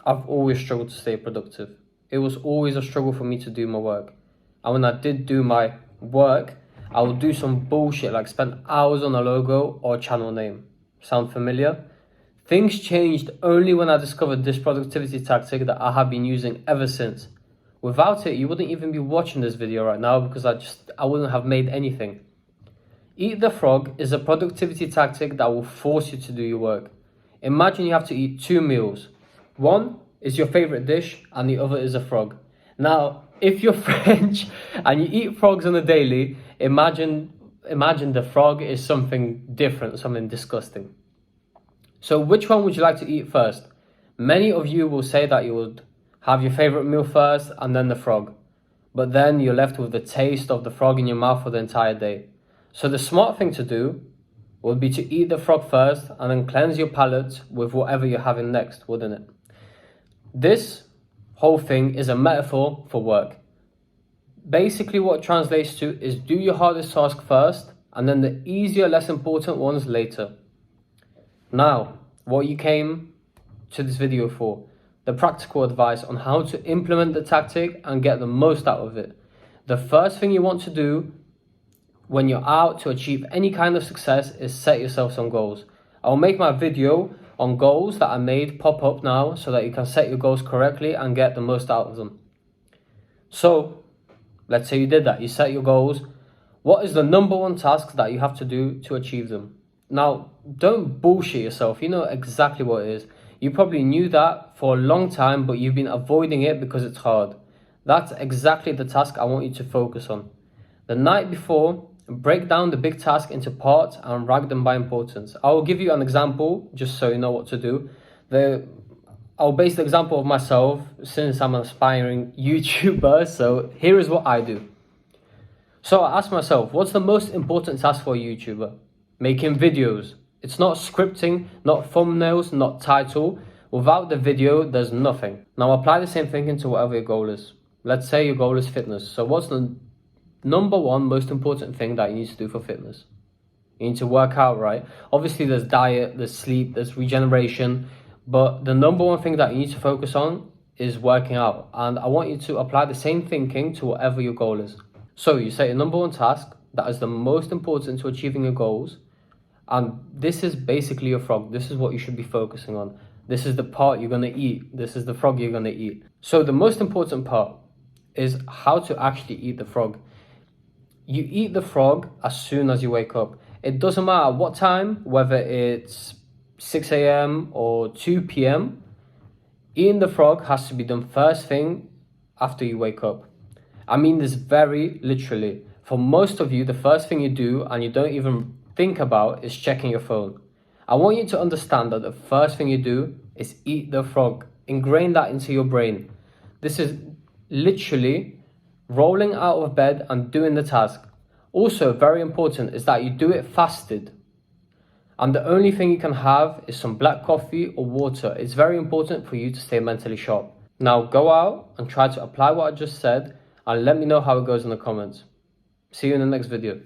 I've always struggled to stay productive. It was always a struggle for me to do my work. And when I did do my work, I would do some bullshit like spend hours on a logo or channel name. Sound familiar? Things changed only when I discovered this productivity tactic that I have been using ever since. Without it, you wouldn't even be watching this video right now because I wouldn't have made anything. Eat the frog is a productivity tactic that will force you to do your work. Imagine you have to eat 2 meals. One is your favorite dish and the other is a frog. Now, if you're French and you eat frogs on a daily, imagine the frog is something different, something disgusting. So which one would you like to eat first? Many of you will say that you would have your favorite meal first and then the frog. But then you're left with the taste of the frog in your mouth for the entire day. So the smart thing to do would be to eat the frog first and then cleanse your palate with whatever you're having next, wouldn't it? This whole thing is a metaphor for work. Basically what it translates to is do your hardest task first and then the easier, less important ones later. Now, what you came to this video for, the practical advice on how to implement the tactic and get the most out of it. The first thing you want to do when you're out to achieve any kind of success is set yourself some goals. I'll make my video on goals that I made pop up now so that you can set your goals correctly and get the most out of them. So, let's say you did that, you set your goals. What is the number one task that you have to do to achieve them? Now, don't bullshit yourself. You know exactly what it is. You probably knew that for a long time, but you've been avoiding it because it's hard. That's exactly the task I want you to focus on. The night before, break down the big task into parts and rank them by importance. I will give you an example just so you know what to do. I'll base the example of myself since I'm an aspiring YouTuber. So here is what I do. So I ask myself, what's the most important task for a YouTuber? Making videos. It's not scripting, not thumbnails, not title. Without the video, there's nothing. Now apply the same thinking to whatever your goal is. Let's say your goal is fitness. So what's the number one most important thing that you need to do for fitness? You need to work out, right? Obviously there's diet, there's sleep, there's regeneration. But the number one thing that you need to focus on is working out. And I want you to apply the same thinking to whatever your goal is. So you set your number one task that is the most important to achieving your goals. And this is basically your frog. This is what you should be focusing on. This is the part you're going to eat. This is the frog you're going to eat. So the most important part is how to actually eat the frog. You eat the frog as soon as you wake up. It doesn't matter what time, whether it's 6 a.m. or 2 p.m. Eating the frog has to be done first thing after you wake up. I mean this very literally. For most of you, the first thing you do and you don't even think about is checking your phone. I want you to understand that the first thing you do is eat the frog. Ingrain that into your brain. This is literally rolling out of bed and doing the task. Also, very important is that you do it fasted. And the only thing you can have is some black coffee or water. It's very important for you to stay mentally sharp. Now go out and try to apply what I just said and let me know how it goes in the comments. See you in the next video.